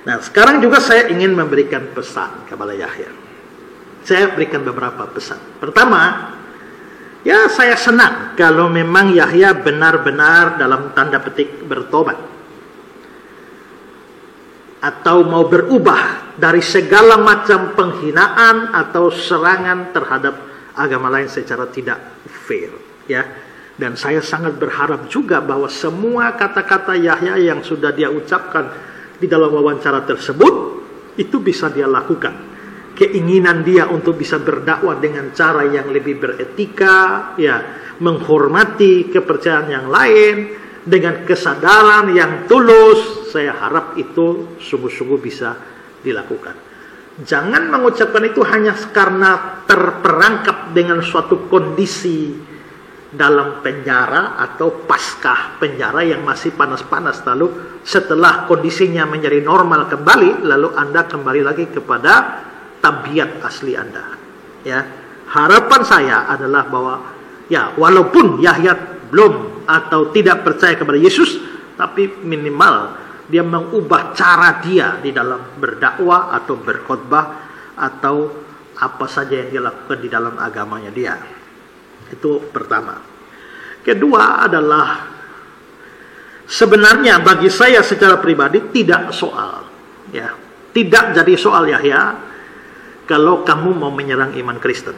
Nah, sekarang juga saya ingin memberikan pesan kepada Yahya. Saya berikan beberapa pesan. Pertama, ya saya senang kalau memang Yahya benar-benar dalam tanda petik bertobat. Atau mau berubah dari segala macam penghinaan atau serangan terhadap agama lain secara tidak fair. Ya. Dan saya sangat berharap juga bahwa semua kata-kata Yahya yang sudah dia ucapkan di dalam wawancara tersebut itu bisa dia lakukan. Keinginan dia untuk bisa berdakwah dengan cara yang lebih beretika, ya, menghormati kepercayaan yang lain dengan kesadaran yang tulus, saya harap itu sungguh-sungguh bisa dilakukan. Jangan mengucapkan itu hanya karena terperangkap dengan suatu kondisi dalam penjara atau paskah penjara yang masih panas-panas, lalu setelah kondisinya menjadi normal kembali, lalu Anda kembali lagi kepada tabiat asli Anda. Ya, harapan saya adalah bahwa ya walaupun Yahya belum atau tidak percaya kepada Yesus, tapi minimal dia mengubah cara dia di dalam berdakwah atau berkhotbah atau apa saja yang dia lakukan di dalam agamanya dia. Itu pertama. Kedua adalah sebenarnya bagi saya secara pribadi tidak soal, ya, tidak jadi soal Yahya kalau kamu mau menyerang iman Kristen.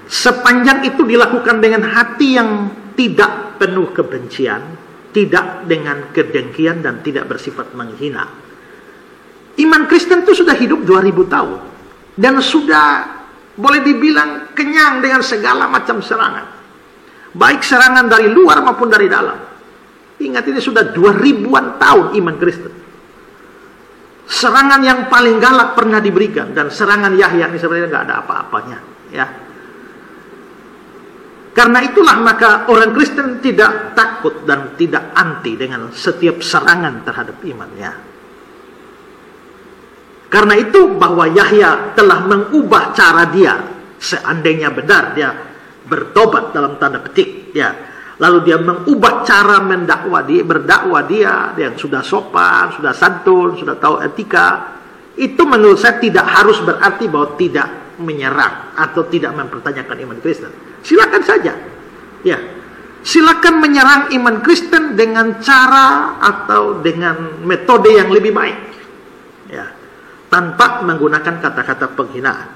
Sepanjang itu dilakukan dengan hati yang tidak penuh kebencian, tidak dengan kedengkian dan tidak bersifat menghina. Iman Kristen itu sudah hidup 2000 tahun dan sudah boleh dibilang kenyang dengan segala macam serangan. Baik serangan dari luar maupun dari dalam. Ingat, ini sudah 2000-an tahun iman Kristen. Serangan yang paling galak pernah diberikan. Dan serangan Yahya ini sebenarnya nggak ada apa-apanya. Ya. Karena itulah maka orang Kristen tidak takut dan tidak anti dengan setiap serangan terhadap imannya. Karena itu bahwa Yahya telah mengubah cara dia, seandainya benar dia bertobat dalam tanda petik, ya. Lalu dia mengubah cara berdakwah dia yang sudah sopan, sudah santun, sudah tahu etika. Itu menurut saya tidak harus berarti bahwa tidak menyerang atau tidak mempertanyakan iman Kristen. Silakan saja, ya. Silakan menyerang iman Kristen dengan cara atau dengan metode yang lebih baik, ya, tanpa menggunakan kata-kata penghinaan.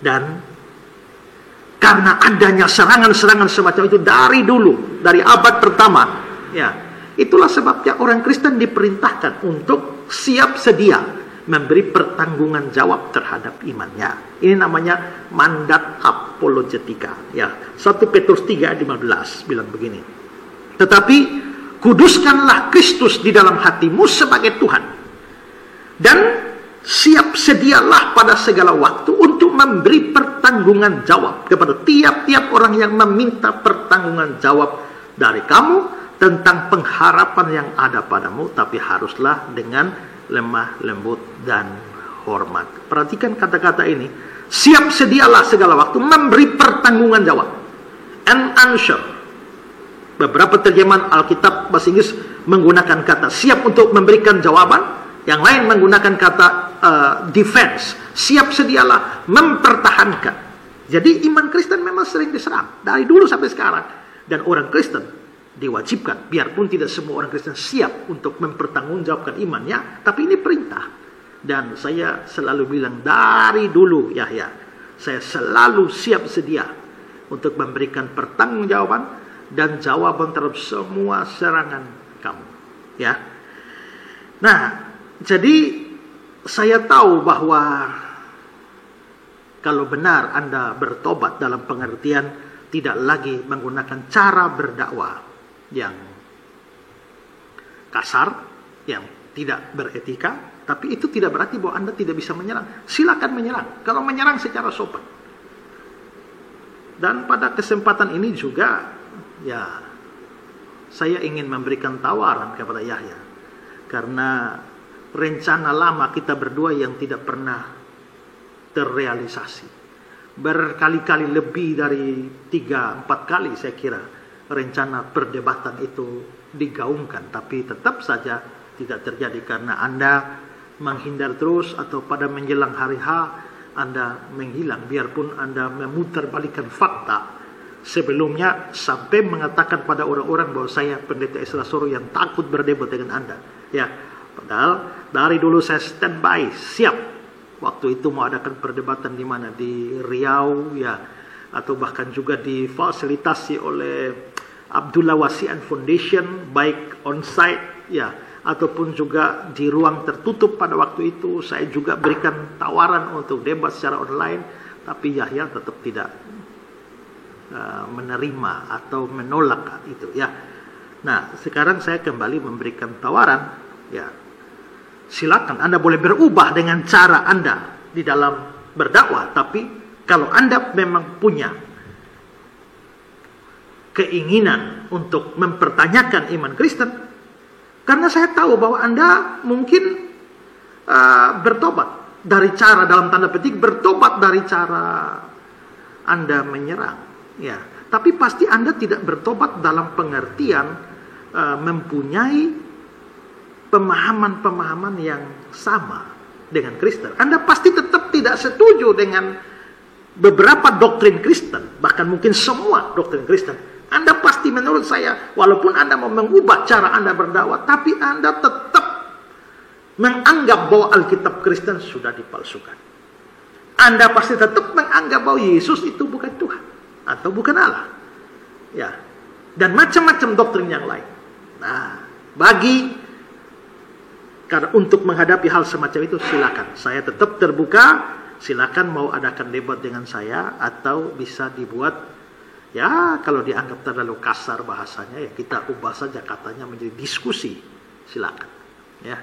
Dan karena adanya serangan-serangan semacam itu dari dulu, dari abad pertama, ya, itulah sebabnya orang Kristen diperintahkan untuk siap sedia memberi pertanggungan jawab terhadap imannya. Ini namanya mandat apologetika, ya. 1 Petrus 3:15 bilang begini. Tetapi kuduskanlah Kristus di dalam hatimu sebagai Tuhan, dan siap sedialah pada segala waktu untuk memberi pertanggungan jawab kepada tiap-tiap orang yang meminta pertanggungan jawab dari kamu tentang pengharapan yang ada padamu, tapi haruslah dengan lemah lembut dan hormat. Perhatikan kata-kata ini. Siap sedialah segala waktu memberi pertanggungan jawab. And answer. Beberapa terjemahan Alkitab bahasa Inggris menggunakan kata siap untuk memberikan jawaban. Yang lain menggunakan kata defense. Siap sedialah mempertahankan. Jadi iman Kristen memang sering diserang dari dulu sampai sekarang. Dan orang Kristen diwajibkan, biarpun tidak semua orang Kristen siap untuk mempertanggungjawabkan imannya, tapi ini perintah. Dan saya selalu bilang dari dulu, Yahya, saya selalu siap sedia untuk memberikan pertanggungjawaban dan jawaban terhadap semua serangan kamu, ya. Nah, jadi saya tahu bahwa kalau benar Anda bertobat dalam pengertian tidak lagi menggunakan cara berdakwah yang kasar, yang tidak beretika, tapi itu tidak berarti bahwa Anda tidak bisa menyerang. Silakan menyerang, kalau menyerang secara sopan. Dan pada kesempatan ini juga, ya, saya ingin memberikan tawaran kepada Yahya, karena rencana lama kita berdua yang tidak pernah terrealisasi. Berkali-kali, lebih dari 3-4 kali saya kira rencana perdebatan itu digaungkan, tapi tetap saja tidak terjadi karena Anda menghindar terus, atau pada menjelang hari H Anda menghilang, biarpun Anda memutarbalikkan fakta sebelumnya sampai mengatakan pada orang-orang bahwa saya Pendeta Ezra Soro yang takut berdebat dengan Anda. Ya, padahal dari dulu saya standby, siap. Waktu itu mau adakan perdebatan di mana, di Riau ya, atau bahkan juga difasilitasi oleh Abdullah Wasi'an Foundation, baik on-site ya, ataupun juga di ruang tertutup pada waktu itu. Saya juga berikan tawaran untuk debat secara online, tapi Yahya tetap tidak menerima atau menolak itu ya. Nah, sekarang saya kembali memberikan tawaran ya. Silakan Anda boleh berubah dengan cara Anda di dalam berdakwah, tapi kalau Anda memang punya keinginan untuk mempertanyakan iman Kristen, karena saya tahu bahwa Anda mungkin bertobat dari cara, dalam tanda petik, bertobat dari cara Anda menyerang, ya. Tapi pasti Anda tidak bertobat dalam pengertian mempunyai pemahaman-pemahaman yang sama dengan Kristen. Anda pasti tetap tidak setuju dengan beberapa doktrin Kristen, bahkan mungkin semua doktrin Kristen. Anda pasti, menurut saya, walaupun Anda mau mengubah cara Anda berdakwah, tapi Anda tetap menganggap bahwa Alkitab Kristen sudah dipalsukan. Anda pasti tetap menganggap bahwa Yesus itu bukan Tuhan atau bukan Allah, ya, dan macam-macam doktrin yang lain. Nah, karena untuk menghadapi hal semacam itu, silakan. Saya tetap terbuka. Silakan mau adakan debat dengan saya, atau bisa dibuat, ya, kalau dianggap terlalu kasar bahasanya, ya kita ubah saja katanya menjadi diskusi. Silakan. Ya,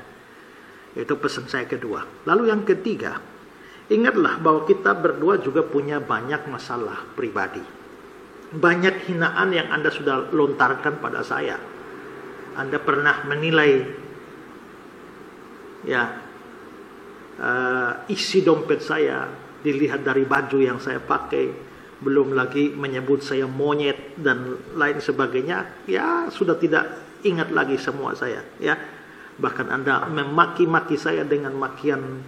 itu pesan saya kedua. Lalu yang ketiga, ingatlah bahwa kita berdua juga punya banyak masalah pribadi. Banyak hinaan yang Anda sudah lontarkan pada saya. Anda pernah menilai ya isi dompet saya dilihat dari baju yang saya pakai, belum lagi menyebut saya monyet dan lain sebagainya. Ya, sudah tidak ingat lagi semua saya, ya. Bahkan Anda memaki-maki saya dengan makian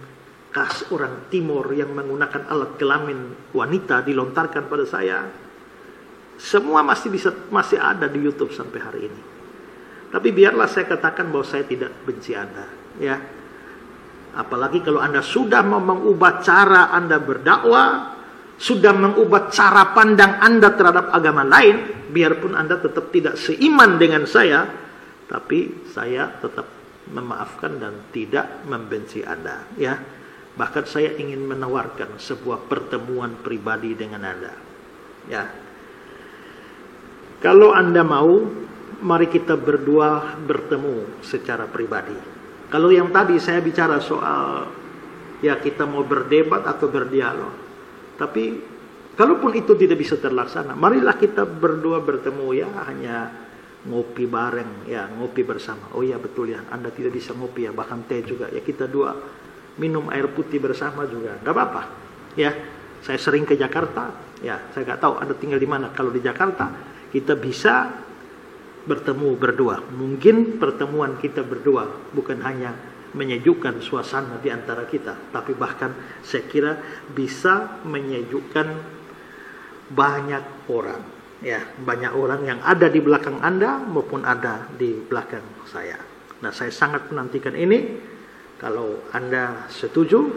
khas orang timur yang menggunakan alat kelamin wanita dilontarkan pada saya. Semua masih ada di YouTube sampai hari ini. Tapi biarlah saya katakan bahwa saya tidak benci Anda, ya. Apalagi kalau Anda sudah mau mengubah cara Anda berdakwah, sudah mengubah cara pandang Anda terhadap agama lain, biarpun Anda tetap tidak seiman dengan saya, tapi saya tetap memaafkan dan tidak membenci Anda, ya. Bahkan saya ingin menawarkan sebuah pertemuan pribadi dengan Anda, ya. Kalau Anda mau, mari kita berdua bertemu secara pribadi. Kalau yang tadi saya bicara soal, ya, kita mau berdebat atau berdialog, tapi kalaupun itu tidak bisa terlaksana, marilah kita berdua bertemu, ya, hanya ngopi bareng, ya, ngopi bersama. Oh ya, betul ya, Anda tidak bisa ngopi ya, bahkan teh juga, ya, kita dua minum air putih bersama juga, nggak apa-apa, ya. Saya sering ke Jakarta, ya, saya nggak tahu Anda tinggal di mana. Kalau di Jakarta, kita bisa bertemu berdua. Mungkin pertemuan kita berdua bukan hanya menyejukkan suasana di antara kita, tapi bahkan saya kira bisa menyejukkan banyak orang, ya, banyak orang yang ada di belakang Anda maupun ada di belakang saya. Nah, saya sangat menantikan ini. Kalau Anda setuju,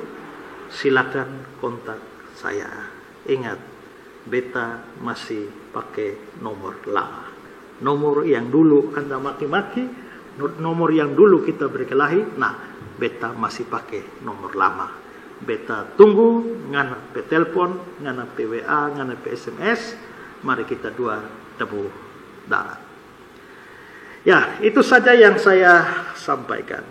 silakan kontak saya. Ingat, beta masih pakai nomor lama. Nomor yang dulu Anda maki-maki, nomor yang dulu kita berkelahi, nah, beta masih pakai nomor lama. Beta tunggu, ngana pe telepon, ngana pe WA, ngana pe SMS, mari kita dua temu darat. Ya, itu saja yang saya sampaikan.